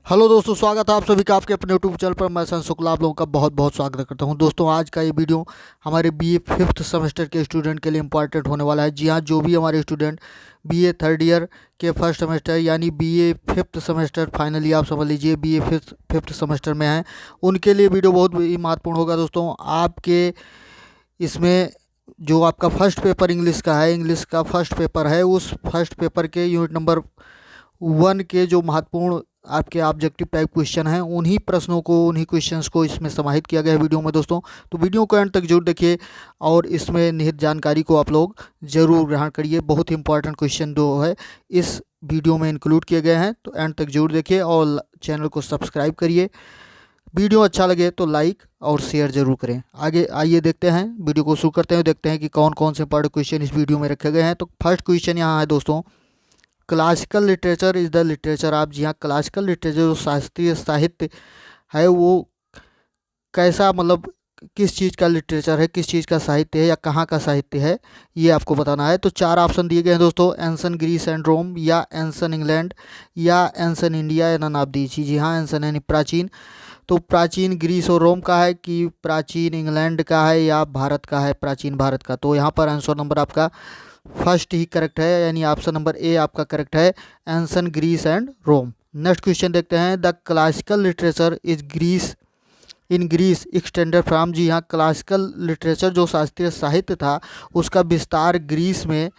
Hello दोस्तों, स्वागत है आप सभी का आपके अपने यूट्यूब चैनल पर। मैं सन शुक्ला आप लोगों का बहुत बहुत स्वागत करता हूं। दोस्तों, आज का ये वीडियो हमारे बीए फिफ्थ सेमेस्टर के स्टूडेंट के लिए इंपॉर्टेंट होने वाला है। जी हाँ, जो भी हमारे स्टूडेंट बीए थर्ड ईयर के फर्स्ट सेमेस्टर यानी बीए फिफ्थ सेमेस्टर, फाइनली आप समझ लीजिए बीए फिफ्थ सेमेस्टर में हैं, उनके लिए वीडियो बहुत ही महत्वपूर्ण होगा। दोस्तों, आपके इसमें जो आपका फर्स्ट पेपर इंग्लिश का है, इंग्लिश का फर्स्ट पेपर है, उस फर्स्ट पेपर के यूनिट नंबर 1 के जो महत्वपूर्ण आपके ऑब्जेक्टिव टाइप क्वेश्चन हैं, उन्हीं प्रश्नों को, उन्हीं क्वेश्चंस को इसमें समाहित किया गया है वीडियो में। दोस्तों, तो वीडियो को एंड तक जरूर देखिए और इसमें निहित जानकारी को आप लोग जरूर ग्रहण करिए। बहुत ही इंपॉर्टेंट क्वेश्चन जो है इस वीडियो में इंक्लूड किए गए हैं, तो एंड तक जरूर देखिए और चैनल को सब्सक्राइब करिए। वीडियो अच्छा लगे तो लाइक और शेयर जरूर करें। आगे आइए देखते हैं, वीडियो को शुरू करते हैं, देखते हैं कि कौन कौन से इंपॉर्टेंट क्वेश्चन इस वीडियो में रखे गए हैं। तो फर्स्ट क्वेश्चन यहाँ है दोस्तों, classical literature is the literature. आप जी हाँ, क्लासिकल लिटरेचर जो शास्त्रीय साहित्य है वो कैसा, मतलब किस चीज़ का लिटरेचर है, किस चीज़ का साहित्य है या कहाँ का साहित्य है, ये आपको बताना है। तो 4 ऑप्शन दिए गए हैं दोस्तों, एंसन ग्रीस एंड रोम, या एंसन इंग्लैंड, या एंसन इंडिया, या नन ऑफ दीज। जी हाँ, एंसन यानी प्राचीन। तो प्राचीन ग्रीस और रोम का है कि प्राचीन इंग्लैंड का है या भारत का है, प्राचीन भारत का। तो यहाँ पर आंसर नंबर आपका फर्स्ट ही करेक्ट है, यानी ऑप्शन नंबर ए आपका करेक्ट है, ancient Greece and Rome. Next question देखते हैं, the classical literature is Greece in Greece extended from. जी हाँ, क्लासिकल लिटरेचर जो शास्त्रीय साहित्य था उसका विस्तार ग्रीस में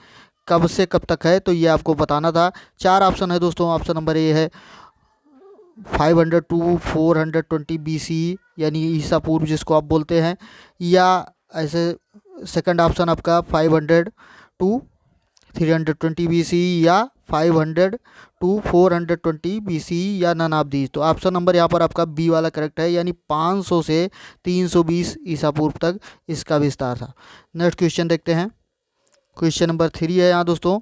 कब से कब तक है, तो ये आपको बताना था। 4 ऑप्शन है दोस्तों, ऑप्शन नंबर ए है 500 टू 420 BCE यानी ईसा पूर्व जिसको आप बोलते हैं, या ऐसे सेकंड ऑप्शन आपका 500 टू 320 BCE, या 500 टू 420 BCE, या नन ऑफ दीज। तो ऑप्शन नंबर यहाँ पर आपका बी वाला करेक्ट है, यानी 500 से 320 ईसा पूर्व तक इसका विस्तार था। नेक्स्ट क्वेश्चन देखते हैं, क्वेश्चन नंबर 3 है यहाँ दोस्तों।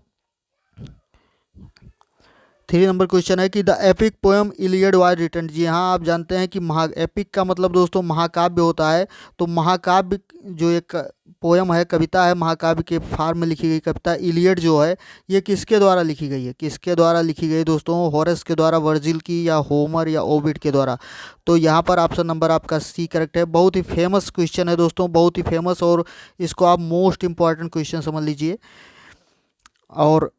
3 नंबर क्वेश्चन है कि the epic poem Iliad was written. जी हाँ, आप जानते हैं कि एपिक का मतलब दोस्तों महाकाव्य होता है। तो महाकाव्य जो एक पोएम है, कविता है, महाकाव्य के फॉर्म में लिखी गई कविता इलियड जो है, ये किसके द्वारा लिखी गई है, किसके द्वारा लिखी गई दोस्तों? होरेस के द्वारा, वर्जिल की, या होमर या ओविड के द्वारा। तो यहाँ पर ऑप्शन नंबर आपका सी करेक्ट है। बहुत ही फेमस क्वेश्चन है दोस्तों, बहुत ही फेमस, और इसको आप मोस्ट इंपॉर्टेंट क्वेश्चन समझ लीजिए और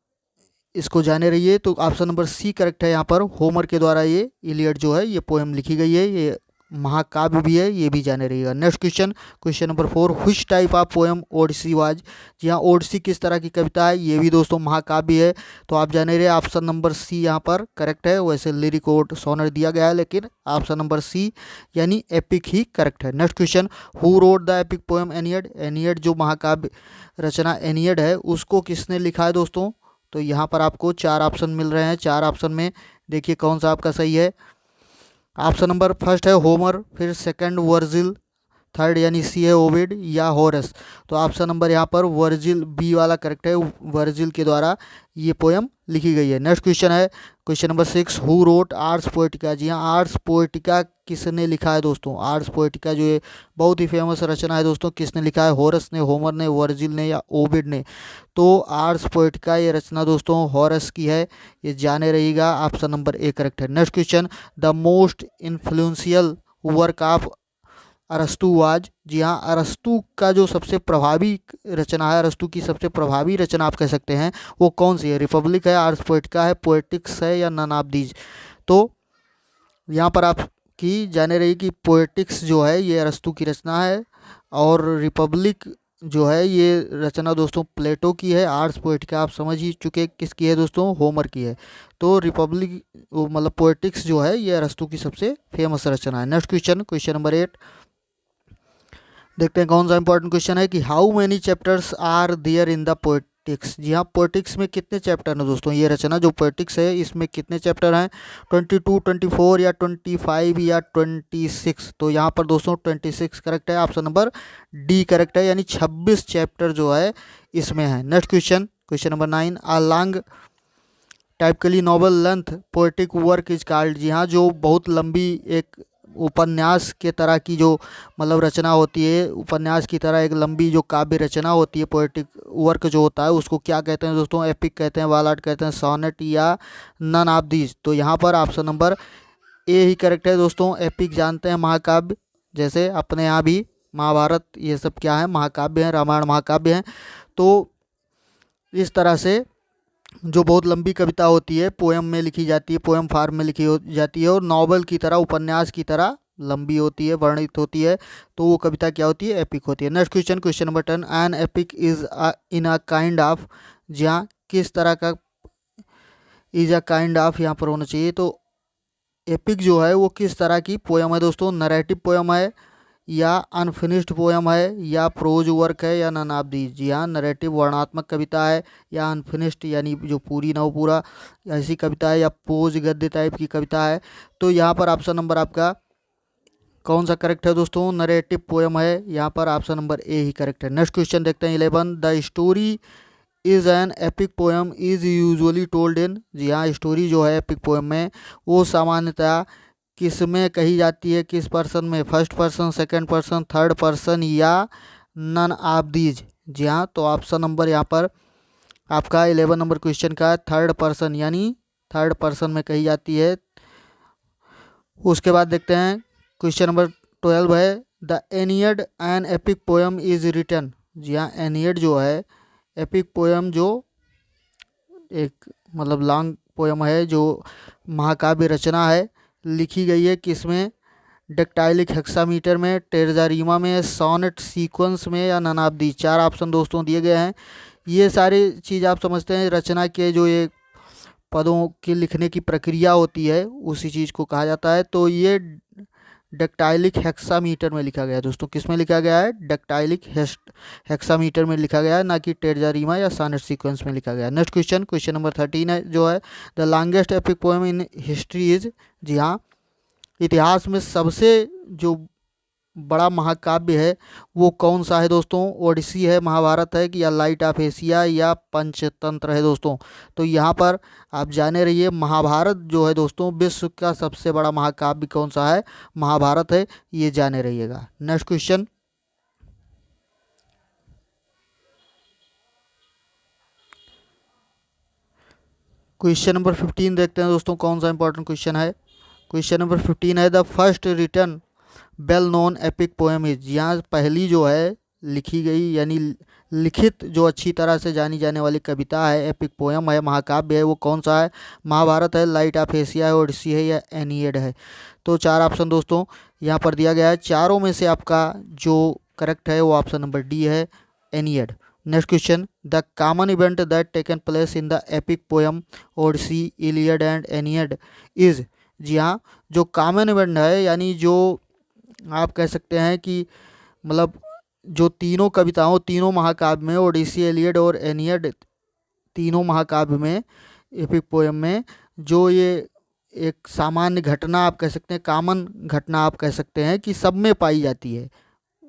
इसको जाने रहिए। तो ऑप्शन नंबर सी करेक्ट है, यहाँ पर होमर के द्वारा ये इलियड जो है ये पोएम लिखी गई है, ये महाकाव्य भी है, ये भी जाने रहिएगा। Next question, question number 4, which type of poem Odyssey was. जी हाँ, ओडिसी किस तरह की कविता है, ये भी दोस्तों महाकाव्य है। तो आप जाने रहे ऑप्शन नंबर सी यहाँ पर करेक्ट है। वैसे लिरिक और सोनर दिया गया है, लेकिन ऑप्शन नंबर सी यानी एपिक ही करेक्ट है। Next question, who wrote the epic poem Aeneid. Aeneid जो महाकाव्य रचना एनियड है उसको किसने लिखा है दोस्तों? तो यहाँ पर आपको 4 ऑप्शन मिल रहे हैं। 4 ऑप्शन में देखिए कौन सा आपका सही है। ऑप्शन नंबर फर्स्ट है होमर, फिर सेकंड वर्जिल, थर्ड यानी सी है ओविड, या होरस। तो ऑप्शन नंबर यहाँ पर वर्जिल बी वाला करेक्ट है, वर्जिल के द्वारा ये पोएम लिखी गई है। नेक्स्ट क्वेश्चन है question number 6, who wrote Arts Poetica. जी हाँ, आर्ट्स पोएटिका किसने लिखा है दोस्तों? आर्ट्स पोएटिका जो है बहुत ही फेमस रचना है दोस्तों, किसने लिखा है? होरस ने, होमर ने, वर्जिल ने, या ओविड ने। तो आर्ट्स पोएटिका ये रचना दोस्तों होरस की है, ये जाने रहिएगा। ऑप्शन नंबर ए करेक्ट है। Next question, the most influential work of अरस्तु वाज। जी हाँ, अरस्तु का जो सबसे प्रभावी रचना है, अरस्तु की सबसे प्रभावी रचना आप कह सकते हैं, वो कौन सी है? रिपब्लिक है, आर्स पोएटिका है, पोएटिक्स है, या नन ऑफ दीज। तो यहाँ पर आपकी जाने रही कि पोएटिक्स जो है ये अरस्तु की रचना है, और रिपब्लिक जो है ये रचना दोस्तों प्लेटो की है। आर्ट्स पोएटिका आप समझ ही चुके किसकी है दोस्तों, होमर की है। तो रिपब्लिक मतलब पोएटिक्स जो है ये अरस्तु की सबसे फेमस रचना है। नेक्स्ट क्वेश्चन, क्वेश्चन नंबर 8 देखते हैं कौन सा इंपॉर्टेंट क्वेश्चन है कि how many chapters are there in the Poetics. जी हाँ, पोएटिक्स में कितने चैप्टर हैं दोस्तों? ये रचना जो पोएटिक्स है इसमें कितने चैप्टर हैं? 22, 24, या 25, या 26। तो यहाँ पर दोस्तों 26 करेक्ट है, ऑप्शन नंबर डी करेक्ट है, यानी 26 चैप्टर जो है इसमें है। Next question, question number 9, a long typically novel length poetic work is called. जी हाँ, जो बहुत लंबी एक उपन्यास के तरह की जो मतलब रचना होती है, उपन्यास की तरह एक लंबी जो काव्य रचना होती है, पोएटिक वर्क जो होता है, उसको क्या कहते हैं दोस्तों? एपिक कहते हैं, बालाट कहते हैं, सोनेट, या नन ऑफ दीज। तो यहाँ पर ऑप्शन नंबर ए ही करेक्ट है दोस्तों। एपिक जानते हैं महाकाव्य, जैसे अपने यहाँ भी महाभारत ये सब क्या है, महाकाव्य हैं, रामायण महाकाव्य हैं। तो इस तरह से जो बहुत लंबी कविता होती है, पोएम में लिखी जाती है, पोएम फार्म में लिखी जाती है और नॉवल की तरह, उपन्यास की तरह लंबी होती है, वर्णित होती है, तो वो कविता क्या होती है, एपिक होती है। Next question, question number 10, an epic is in a kind of, जहाँ किस तरह का, इज अ काइंड ऑफ यहाँ पर होना चाहिए। तो एपिक जो है वो किस तरह की पोएम है दोस्तों, नरेटिव पोएम है या अनफिनिश्ड पोएम है या प्रोज वर्क है या नन ऑफ दीज। जी हाँ, नरेटिव वर्णात्मक कविता है या अनफिनिश्ड यानी जो पूरी ना हो पूरा ऐसी कविता है या पोज गद्य टाइप की कविता है। तो यहाँ पर ऑप्शन नंबर आपका कौन सा करेक्ट है दोस्तों, नरेटिव पोएम है, यहाँ पर ऑप्शन नंबर ए ही करेक्ट है। नेक्स्ट क्वेश्चन देखते हैं 11, the story is an epic poem is usually told in. जी हाँ, स्टोरी जो है एपिक पोएम में वो सामान्यतः किस में कही जाती है, किस पर्सन में, first person, second person, third person या नन ऑफ दीज। जी हाँ, तो ऑप्शन नंबर यहाँ पर आपका 11 नंबर क्वेश्चन का थर्ड पर्सन यानी थर्ड पर्सन में कही जाती है। उसके बाद देखते हैं क्वेश्चन नंबर 12 है, the Aeneid an epic poem is written. जी हाँ, एनियड जो है एपिक पोएम जो एक मतलब लॉन्ग पोएम है, जो महाकाव्य रचना है, लिखी गई है किसमें, डेक्टाइलिक हेक्सामीटर में, टेरजारीमा में, सोनेट सीक्वेंस में या नन ऑफ दी। चार ऑप्शन दोस्तों दिए गए हैं। ये सारी चीज़ आप समझते हैं, रचना के जो ये पदों के लिखने की प्रक्रिया होती है उसी चीज़ को कहा जाता है। तो ये डेक्टाइलिक हेक्सामीटर में लिखा गया है दोस्तों, किस में लिखा गया है, डेक्टाइलिक हेक्सामीटर में लिखा गया है, ना कि टेरजारीमा या सोनेट सीक्वेंस में लिखा गया है। नेक्स्ट क्वेश्चन, क्वेश्चन नंबर 13 है जो है, the longest epic poem in history is. जी हाँ, इतिहास में सबसे जो बड़ा महाकाव्य है वो कौन सा है दोस्तों, ओडिसी है, महाभारत है कि या लाइट ऑफ एशिया या पंचतंत्र है दोस्तों। तो यहाँ पर आप जाने रहिए, महाभारत जो है दोस्तों विश्व का सबसे बड़ा महाकाव्य कौन सा है, महाभारत है, ये जाने रहिएगा। नेक्स्ट क्वेश्चन, क्वेश्चन नंबर 15 देखते हैं दोस्तों, कौन सा इंपॉर्टेंट क्वेश्चन है। क्वेश्चन नंबर 15 है, the first written well known epic poem is. यहाँ पहली जो है लिखी गई यानी लिखित जो अच्छी तरह से जानी जाने वाली कविता है, एपिक पोएम है, महाकाव्य है, वो कौन सा है, महाभारत है, लाइट ऑफ एशिया है, ओडिसी है या एनियड है। तो चार ऑप्शन दोस्तों यहाँ पर दिया गया है, चारों में से आपका जो करेक्ट है वो ऑप्शन नंबर डी है, Aeneid. Next question, the common event that taken place in the epic poem Odyssey, Iliad and Aeneid is. जी हाँ, जो कॉमन इवेंट है यानी जो आप कह सकते हैं कि मतलब जो तीनों कविताओं, तीनों महाकाव्य में, ओडिसी, इलियड और एनियड, तीनों महाकाव्य में, एपिक पोएम में जो ये एक सामान्य घटना आप कह सकते हैं, कॉमन घटना आप कह सकते हैं कि सब में पाई जाती है,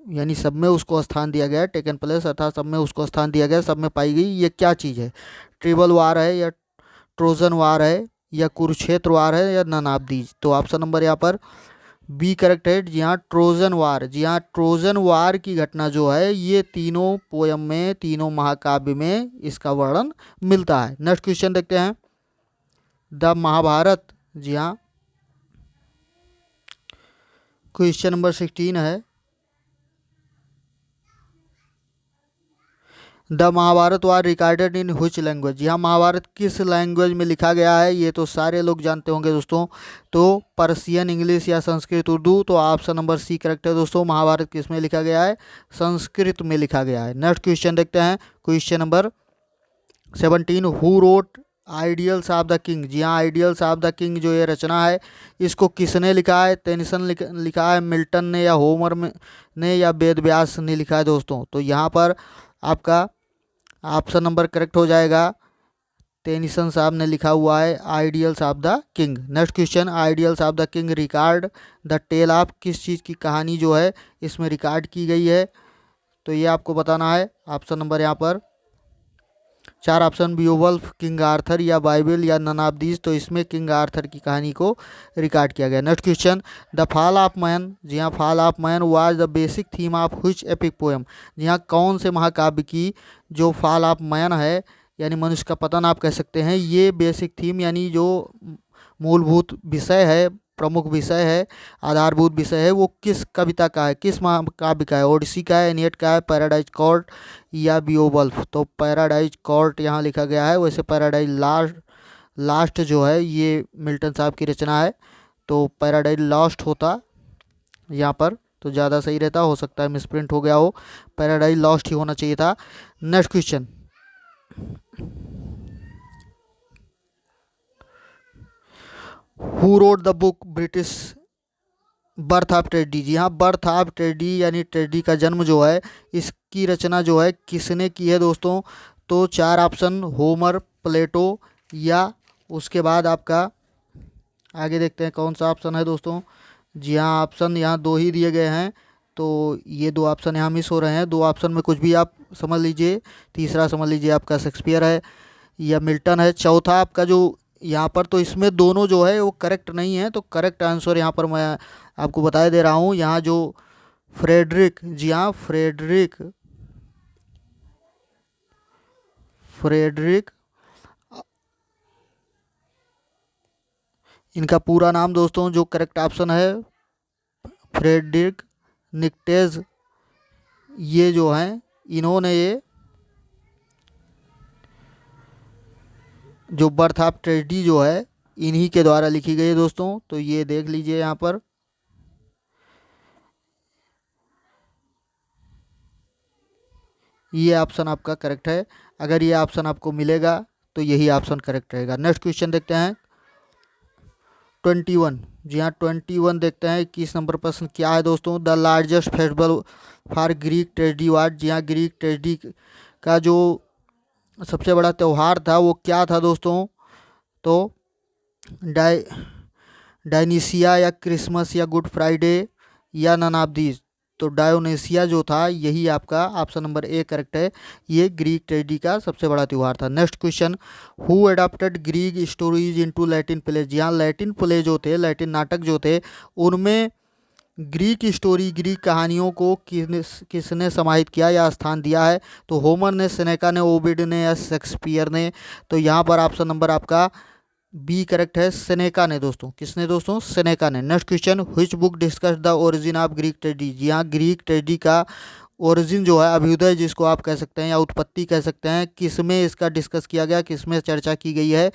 यानी सब में उसको स्थान दिया गया है, टेकन प्लेस अर्थात सब में उसको स्थान दिया गया, सब में पाई गई, ये क्या चीज़ है, ट्रिबल वार है या ट्रोजन वार है या कुरुक्षेत्र वार है या नन ऑफ दीज। तो ऑप्शन नंबर यहाँ पर बी करेक्ट है। जी हाँ, ट्रोजन वार। जी हाँ, ट्रोजन वार की घटना जो है ये तीनों पोयम में, तीनों महाकाव्य में इसका वर्णन मिलता है। नेक्स्ट क्वेश्चन देखते हैं, द महाभारत। जी हाँ, क्वेश्चन नंबर 16 है, the Mahabharata war recorded in which language. जी हाँ, महाभारत किस लैंग्वेज में लिखा गया है, ये तो सारे लोग जानते होंगे दोस्तों, तो पर्शियन, इंग्लिश या संस्कृत, उर्दू। तो ऑप्शन नंबर सी करेक्ट है दोस्तों, महाभारत किस में लिखा गया है, संस्कृत में लिखा गया है। नेक्स्ट क्वेश्चन देखते हैं, question number 17, who wrote Ideals of the King. जी हाँ, आइडियल्स ऑफ द किंग जो ये रचना है इसको किसने लिखा है, टेनिसन लिखा है, मिल्टन ने या होमर ने या वेद व्यास ने लिखा है दोस्तों। तो यहाँ पर आपका ऑप्शन नंबर करेक्ट हो जाएगा, टेनिसन साहब ने लिखा हुआ है ideals of the king. Next question, ideals of the king record the tale of, किस चीज़ की कहानी जो है इसमें रिकॉर्ड की गई है, तो ये आपको बताना है। ऑप्शन नंबर यहाँ पर चार ऑप्शन, बियोवल्फ, किंग आर्थर या बाइबल या नन ऑफ दीज। तो इसमें किंग आर्थर की कहानी को रिकॉर्ड किया गया। Next question, the fall of man. जी हाँ, fall of man was the basic theme of which epic poem. जी हाँ, कौन से महाकाव्य की जो फॉल ऑफ मैन है यानी मनुष्य का पतन आप कह सकते हैं, ये बेसिक थीम यानी जो मूलभूत विषय है प्रमुख विषय है, आधारभूत विषय है, वो किस कविता का है, किस महाकाव्य का है? ओडिसी का है, एनियट का है, पैराडाइज कोर्ट या बियोवल्फ? तो पैराडाइज कोर्ट यहाँ लिखा गया है। वैसे पैराडाइज लास्ट जो है ये मिल्टन साहब की रचना है, तो पैराडाइज लॉस्ट होता यहाँ पर तो ज़्यादा सही रहता। हो सकता है मिसप्रिंट हो गया हो, पैराडाइज लॉस्ट ही होना चाहिए था। Next question, who wrote the book British birth of Teddy? जी हाँ, बर्थ ऑफ टेडी यानी टेडी का जन्म जो है, इसकी रचना जो है किसने की है दोस्तों? तो 4 ऑप्शन, होमर, प्लेटो या उसके बाद आपका आगे देखते हैं कौन सा ऑप्शन है दोस्तों। जी हाँ, ऑप्शन यहाँ 2 ही दिए गए हैं, तो ये 2 ऑप्शन यहाँ मिस हो रहे हैं। 2 ऑप्शन में कुछ भी आप समझ लीजिए। तीसरा समझ लीजिए आपका शेक्सपियर है या मिल्टन है। चौथा आपका जो यहाँ पर, तो इसमें दोनों जो है वो करेक्ट नहीं है, तो करेक्ट आंसर यहाँ पर मैं आपको बता दे रहा हूँ। यहाँ जो फ्रेडरिक, जी हाँ फ्रेडरिक इनका पूरा नाम दोस्तों, जो करेक्ट ऑप्शन है फ्रेडरिक निक्टेज, ये जो हैं इन्होंने ये जो बर्थ ऑफ टेडी जो है इन्हीं के द्वारा लिखी गई है दोस्तों। तो ये देख लीजिए यहाँ पर, ये ऑप्शन आपका करेक्ट है। अगर ये ऑप्शन आपको मिलेगा तो यही ऑप्शन करेक्ट रहेगा। नेक्स्ट क्वेश्चन देखते हैं 21। जी हाँ 21 देखते हैं 21 नंबर प्रश्न क्या है दोस्तों। The largest festival for Greek tragedy what? जी हाँ, ग्रीक ट्रेजेडी का जो सबसे बड़ा त्यौहार था वो क्या था दोस्तों? तो डायनीसिया या क्रिसमस या गुड फ्राइडे या नन ऑफ दीज? तो डायोनेसिया जो था यही आपका ऑप्शन नंबर ए करेक्ट है। ये ग्रीक ट्रेजेडी का सबसे बड़ा त्यौहार था। Next question, who adapted Greek stories into Latin play? जी हाँ, लैटिन प्ले जो थे, लैटिन नाटक जो थे, उनमें ग्रीक स्टोरी, ग्रीक कहानियों को किसने समाहित किया या स्थान दिया है? तो होमर ने, सेनेका ने, ओविड ने या शेक्सपियर ने? तो यहाँ पर ऑप्शन नंबर आपका बी करेक्ट है, सेनेका ने दोस्तों। किसने दोस्तों? सेनेका ने। Next question, which book discuss the origin of Greek tragedy? जी हाँ, ग्रीक ट्रेजेडी का ओरिजिन जो है, अभ्युदय जिसको आप कह सकते हैं या उत्पत्ति कह सकते हैं, किसमें इसका डिस्कस किया गया, किसमें चर्चा की गई है?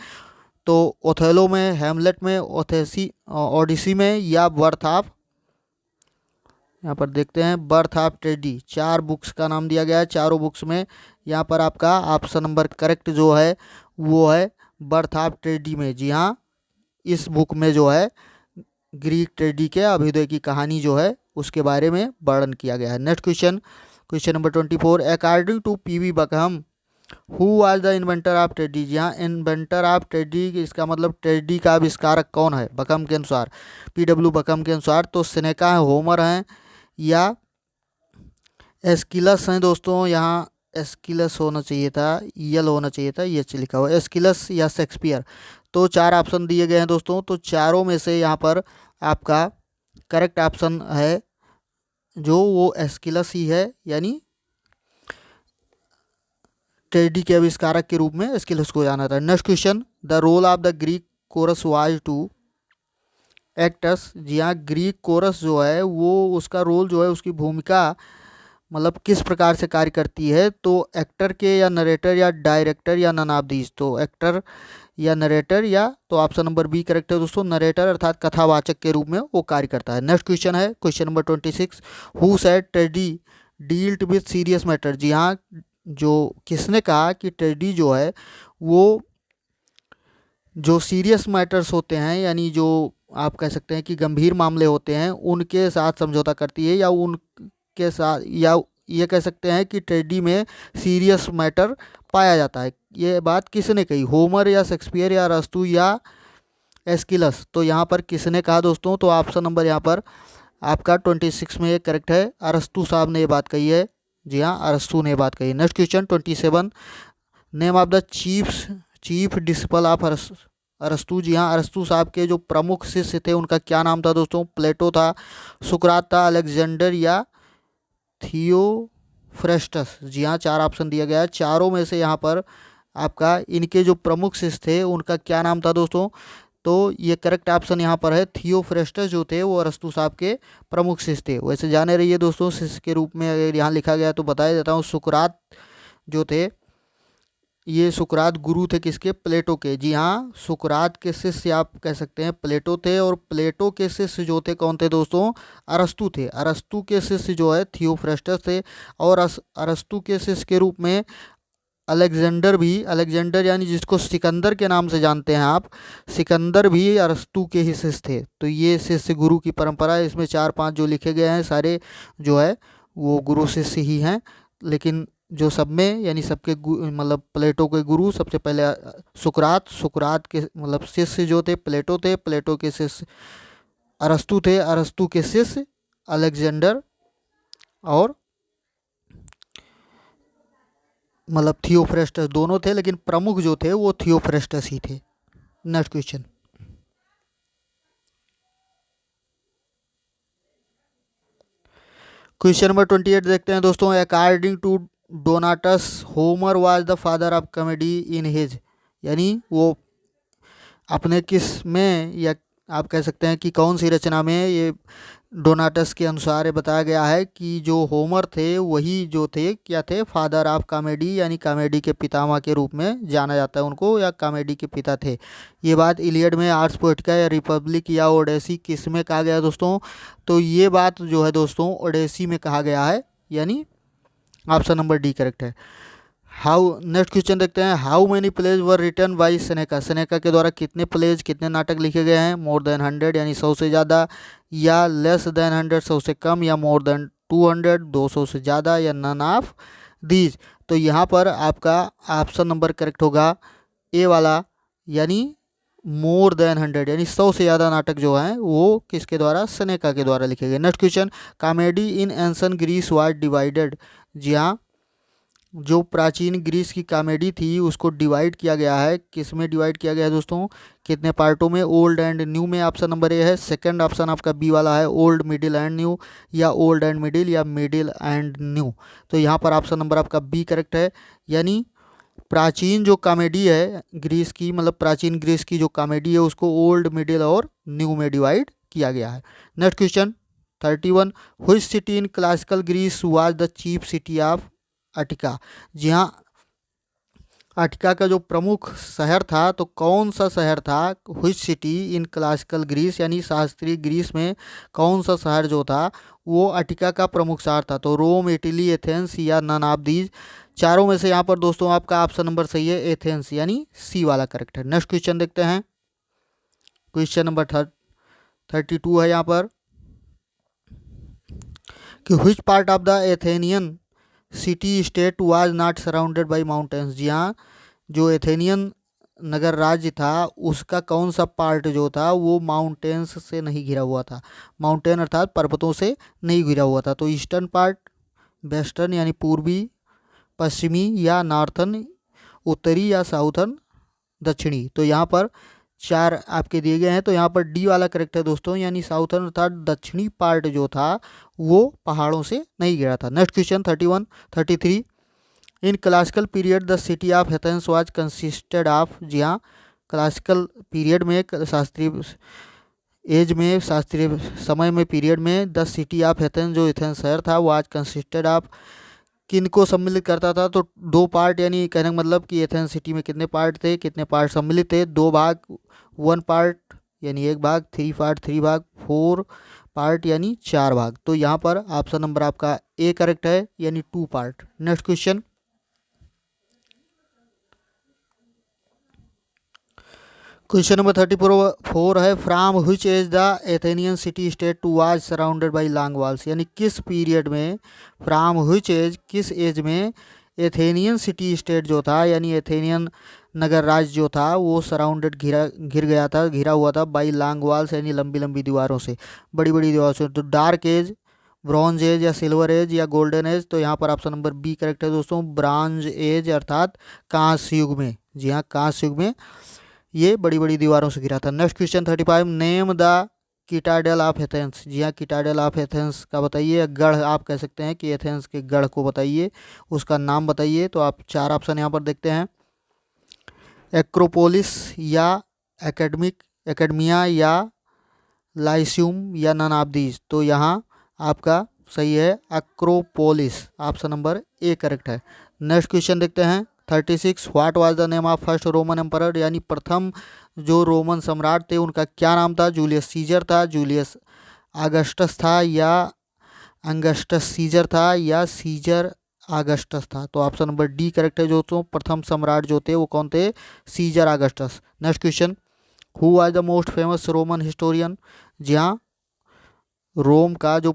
तो ओथेलो में, हैमलेट में, ओडिसी में या बर्थ ऑफ, यहाँ पर देखते हैं बर्थ ऑफ ट्रेजेडी। 4 बुक्स का नाम दिया गया है, चारों बुक्स में यहाँ पर आपका ऑप्शन नंबर करेक्ट जो है वो है बर्थ ऑफ ट्रेजेडी में। जी हाँ, इस बुक में जो है ग्रीक ट्रेजेडी के अभ्युदय की कहानी जो है उसके बारे में वर्णन किया गया है। Next question, question number 24, according to PV Buckham who was the inventor of tragedy? जी हाँ, इन्वेंटर ऑफ ट्रेजेडी इसका मतलब ट्रेजेडी का आविष्कारक कौन है बकहम के अनुसार, PW बकहम के अनुसार? तो सेनेका है, होमर हैं या एस्किलस हैं दोस्तों। यहाँ एस्किलस होना चाहिए था, यल होना चाहिए था, ये लिखा हुआ एस्किलस या शेक्सपियर। तो 4 ऑप्शन दिए गए हैं दोस्तों, तो चारों में से यहाँ पर आपका करेक्ट ऑप्शन है जो वो एस्किलस ही है, यानी ट्रेजेडी के आविष्कारक के रूप में एस्किलस को जाना था। Next question, the role of the Greek chorus was to actors? जी हाँ, ग्रीक कोरस जो है वो उसका रोल जो है, उसकी भूमिका मतलब किस प्रकार से कार्य करती है? तो एक्टर के या नरेटर या डायरेक्टर या नन ऑफ दीज? तो एक्टर या नरेटर या, तो ऑप्शन नंबर बी करेक्ट है दोस्तों, नरेटर अर्थात कथावाचक के रूप में वो कार्य करता है। नेक्स्ट क्वेश्चन है question number 26, who said tragedy dealt with serious matter? जी हाँ, जो किसने कहा कि ट्रेजेडी जो है वो जो सीरियस मैटर्स होते हैं, यानी जो आप कह सकते हैं कि गंभीर मामले होते हैं, उनके साथ समझौता करती है, या उनके साथ, या ये कह सकते हैं कि ट्रेजेडी में सीरियस मैटर पाया जाता है। ये बात किसने कही? होमर या शेक्सपियर या अरस्तु या एस्किलस? तो यहाँ पर किसने कहा दोस्तों? तो ऑप्शन नंबर यहाँ पर आपका 26 में ये करेक्ट है, अरस्तु साहब ने ये बात कही है। जी हाँ, अरस्तु ने बात कही। Next question 27, name of the chief disciple of अरस्तु? जी हाँ, अरस्तु साहब के जो प्रमुख शिष्य थे उनका क्या नाम था दोस्तों? प्लेटो था, सुकरात था, अलेक्जेंडर या थियोफ्रेस्टस? जी हाँ, 4 ऑप्शन दिया गया है, चारों में से यहाँ पर आपका इनके जो प्रमुख शिष्य थे उनका क्या नाम था दोस्तों? तो ये करेक्ट ऑप्शन यहाँ पर है। थियोफ्रेस्टस जो थे वो अरस्तु साहब के प्रमुख शिष्य थे। वैसे जाने रहिए दोस्तों, शिष्य के रूप में अगर यहाँ लिखा गया तो बताया देता हूँ, सुकरात जो थे ये सुकरात गुरु थे किसके? प्लेटो के। जी हाँ, सुकरात के शिष्य आप कह सकते हैं प्लेटो थे, और प्लेटो के शिष्य जो थे कौन थे दोस्तों? अरस्तु थे। अरस्तु के शिष्य जो है थियोफ्रेस्टस थे, और अरस्तु के शिष्य के रूप में अलेक्जेंडर भी, अलेक्जेंडर यानी जिसको सिकंदर के नाम से जानते हैं आप, सिकंदर भी अरस्तु के ही शिष्य थे। तो ये शिष्य गुरु की परंपरा है। इसमें 4-5 जो लिखे गए हैं सारे जो है वो गुरु शिष्य ही हैं, लेकिन जो सब में यानी सबके मतलब प्लेटो के गुरु सबसे पहले सुकरात, सुकरात के मतलब शिष्य जो थे प्लेटो थे, प्लेटो के शिष्य अरस्तु थे, अरस्तु के शिष्य अलेक्जेंडर और मतलब थियोफ्रेस्टस दोनों थे, लेकिन प्रमुख जो थे वो थियोफ्रेस्टस ही थे। Next question. क्वेश्चन नंबर 28 देखते हैं दोस्तों। According to Donatus, Homer was the father of comedy in his, यानी वो अपने किस में, या आप कह सकते हैं कि कौन सी रचना में ये डोनाटस के अनुसार ये बताया गया है कि जो होमर थे वही जो थे क्या थे? फादर ऑफ कॉमेडी, यानी कॉमेडी के पितामह के रूप में जाना जाता है उनको, या कॉमेडी के पिता थे। ये बात इलियड में, आर्स पोएटिका या रिपब्लिक या ओडेसी किस में कहा गया दोस्तों? तो ये बात जो है दोस्तों ओडेसी में कहा गया है, यानी ऑप्शन नंबर डी करेक्ट है। हाउ नेक्स्ट क्वेश्चन देखते हैं। How many plays were written by Seneca, Seneca के द्वारा कितने प्लेज, कितने नाटक लिखे गए हैं? मोर देन 100 यानी 100 से ज़्यादा, या लेस देन 100 100 से कम, या मोर देन 200 200 से ज़्यादा, या नन ऑफ दीज। तो यहाँ पर आपका ऑप्शन नंबर करेक्ट होगा ए वाला, यानी मोर देन 100 यानी 100 से ज़्यादा नाटक जो हैं वो किसके द्वारा? सेनेका के द्वारा लिखे गए। Next question. Comedy in ancient Greece was divided, जी हाँ, जो प्राचीन ग्रीस की कॉमेडी थी उसको डिवाइड किया गया है। किस में डिवाइड किया गया है दोस्तों? कितने पार्टों में? ओल्ड एंड न्यू में ऑप्शन नंबर ए है। सेकंड ऑप्शन आपका बी वाला है, ओल्ड मिडिल एंड न्यू, या ओल्ड एंड मिडिल, या मिडिल एंड न्यू। तो यहाँ पर ऑप्शन नंबर आपका बी करेक्ट है, यानी प्राचीन जो कॉमेडी है ग्रीस की, मतलब प्राचीन ग्रीस की जो कॉमेडी है उसको ओल्ड, मिडिल और न्यू में डिवाइड किया गया है। Next question 31। Which city in classical Greece was the chief city of Attica, जी हाँ, अटिका का जो प्रमुख शहर था तो कौन सा शहर था? Which city in classical Greece, यानी शास्त्रीय ग्रीस में कौन सा शहर जो था वो अटिका का प्रमुख शहर था? तो रोम, इटली, एथेंस, या नन ऑफ दीज। चारों में से यहाँ पर दोस्तों आपका ऑप्शन नंबर सही है, एथेंस, यानी सी वाला करेक्ट है। नेक्स्ट क्वेश्चन देखते हैं। क्वेश्चन नंबर 32 है यहाँ पर कि which part of the Athenian city state was not surrounded by mountains, जी हाँ, जो एथेनियन नगर राज्य था उसका कौन सा पार्ट जो था वो माउंटेन्स से नहीं घिरा हुआ था। माउंटेन अर्थात पर्वतों से नहीं घिरा हुआ था। तो ईस्टर्न पार्ट, वेस्टर्न यानी पूर्वी, पश्चिमी, या नॉर्थन उत्तरी, या साउथर्न दक्षिणी। तो यहाँ पर 4 आपके दिए गए हैं, तो यहाँ पर डी वाला करेक्ट है दोस्तों, यानी साउथर्न अर्थात दक्षिणी पार्ट जो था वो पहाड़ों से नहीं गिरा था। Next question 33। In classical period the city of Athens was consisted of, जी हाँ, क्लासिकल पीरियड में, शास्त्रीय एज में, शास्त्रीय समय में, पीरियड में द सिटी ऑफ एथेंस जो एथेंस शहर था वो आज कंसिस्टेड ऑफ किन को सम्मिलित करता था? तो 2 पार्ट, यानी कहने का मतलब कि एथेंस सिटी में कितने पार्ट थे, कितने पार्ट सम्मिलित थे? 2 भाग, 1 पार्ट यानी 1 भाग, 3 पार्ट 3 भाग, 4 पार्ट यानी 4 भाग। तो यहाँ पर ऑप्शन नंबर आपका ए करेक्ट है, यानी 2 part. Next question. Question number 34 है। From which age the Athenian city state was surrounded by long walls, यानी किस पीरियड में, फ्रॉम व्हिच एज, किस एज में एथेनियन सिटी स्टेट जो था यानी एथेनियन नगर राज्य जो था वो सराउंडेड घिरा हुआ था बाई लॉन्ग वॉल्स, यानी लंबी लंबी दीवारों से, बड़ी बड़ी दीवारों से। तो डार्क एज, ब्रॉन्ज एज, या सिल्वर एज, या गोल्डन एज। तो यहाँ पर ऑप्शन नंबर बी करेक्ट है दोस्तों, ब्रॉन्ज एज अर्थात कांस्य युग में, जी हाँ, कांस्य युग में ये बड़ी बड़ी दीवारों से घिरा था। Next question 35। Name the citadel of Athens, जी हाँ, किटाडेल ऑफ एथेंस का बताइए, गढ़ आप कह सकते हैं कि एथेंस के गढ़ को बताइए, उसका नाम बताइए। तो आप 4 ऑप्शन यहाँ पर देखते हैं, एक्रोपोलिस, या एकेडमिक, एकेडमिया या लाइसियम या नन ऑफ दीज। तो यहाँ आपका सही है Acropolis, option number A correct है। नेक्स्ट क्वेश्चन देखते हैं 36। What was the name of first Roman emperor, यानी प्रथम जो रोमन सम्राट थे उनका क्या नाम था। जूलियस सीजर था, जूलियस ऑगस्टस था, या अंगस्टस सीजर था, या सीजर ऑगस्टस था। तो ऑप्शन नंबर डी करेक्ट है। जो तो प्रथम सम्राट जो थे वो कौन थे, Caesar Augustus. Next question, who was the most famous Roman historian, जहाँ रोम का जो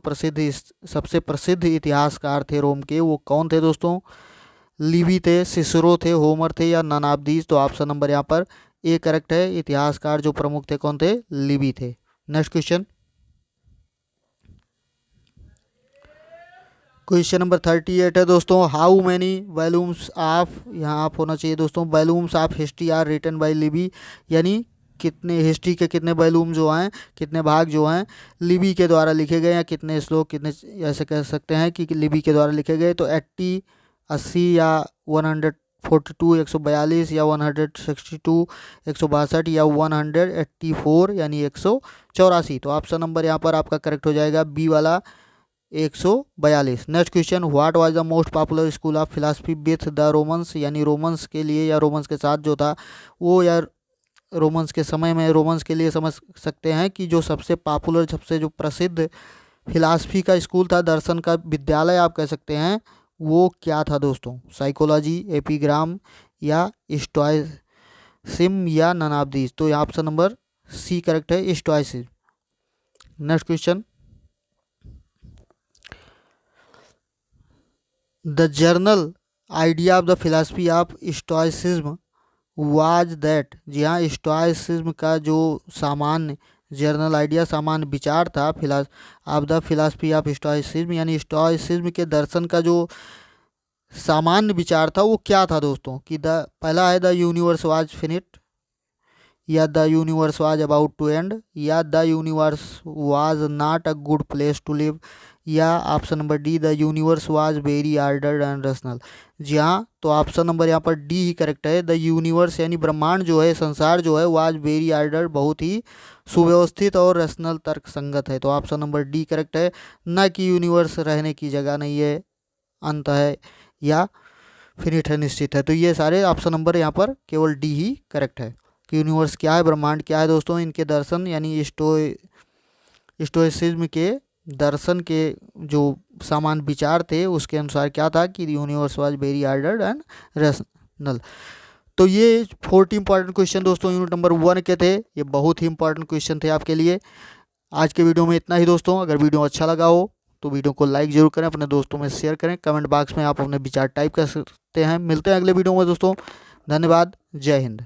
सबसे प्रसिद्ध इतिहासकार थे रोम के, वो कौन थे दोस्तों। लिवी थे, सिसरो थे, होमर थे, या नन ऑफ दीज। तो ऑप्शन नंबर यहाँ पर ए करेक्ट है। इतिहासकार जो प्रमुख थे कौन थे, लिवी थे। नेक्स्ट क्वेश्चन, क्वेश्चन नंबर 38 है दोस्तों, हाउ मैनी वॉल्यूम्स ऑफ, यहाँ आप होना चाहिए दोस्तों, volumes of history are written by Livy, यानी कितने हिस्ट्री के कितने वॉल्यूम जो हैं, कितने भाग जो हैं लिवी के द्वारा लिखे गए, या कितने श्लोक, कितने ऐसे कह सकते हैं कि लिवी के द्वारा लिखे गए। तो 80 या 142 142, या 162 162, या 184 यानी 184। तो ऑप्शन नंबर यहाँ पर आपका करेक्ट हो जाएगा बी वाला 142। Next question, what was the most popular school of philosophy with the Romans, यानी रोमन्स के लिए या रोमन्स के साथ जो था वो, या रोमन्स के समय में रोमन्स के लिए समझ सकते हैं कि जो सबसे पॉपुलर, सबसे जो प्रसिद्ध फिलासफी का स्कूल था, दर्शन का विद्यालय आप कह सकते हैं, वो क्या था दोस्तों। साइकोलॉजी, एपिग्राम, या स्टोइसिज्म, या नन ऑफ दीज। तो यहाँ ऑप्शन नंबर सी करेक्ट है, stoicism. Next question, the general idea of the philosophy of stoicism was that, जी हाँ, स्टोइसिज्म का जो सामान्य जर्नल आइडिया, सामान्य विचार था of the philosophy of stoicism, यानी स्टोइसिज्म के दर्शन का जो सामान्य विचार था वो क्या था दोस्तों। कि द पहला है द यूनिवर्स वाज फिनिट, या the universe was about to end, या the universe was not a good place to live, या option number d the universe was very ordered and rational. जी हाँ, तो ऑप्शन नंबर यहाँ पर d ही correct है। द यूनिवर्स यानी ब्रह्मांड जो है, संसार जो है, वाज वेरी ऑर्डर्ड, बहुत ही सुव्यवस्थित और रैशनल, तर्क संगत है। तो ऑप्शन नंबर डी करेक्ट है। न कि यूनिवर्स रहने की जगह नहीं है, अंत है, या फिनिट है, निश्चित है। तो ये सारे ऑप्शन नंबर यहाँ पर केवल डी ही करेक्ट है। कि यूनिवर्स क्या है, ब्रह्मांड क्या है दोस्तों, इनके दर्शन यानी स्टोइसिज्म के दर्शन के जो सामान्य विचार थे उसके अनुसार क्या था कि universe was very ordered and rational. तो ये 40 इंपॉर्टेंट क्वेश्चन दोस्तों यूनिट नंबर 1 के थे। ये बहुत ही इंपॉर्टेंट क्वेश्चन थे आपके लिए। आज के वीडियो में इतना ही दोस्तों। अगर वीडियो अच्छा लगा हो तो वीडियो को लाइक जरूर करें, अपने दोस्तों में शेयर करें, कमेंट बॉक्स में आप अपने विचार टाइप कर सकते हैं। मिलते हैं अगले वीडियो में दोस्तों। धन्यवाद, जय हिंद।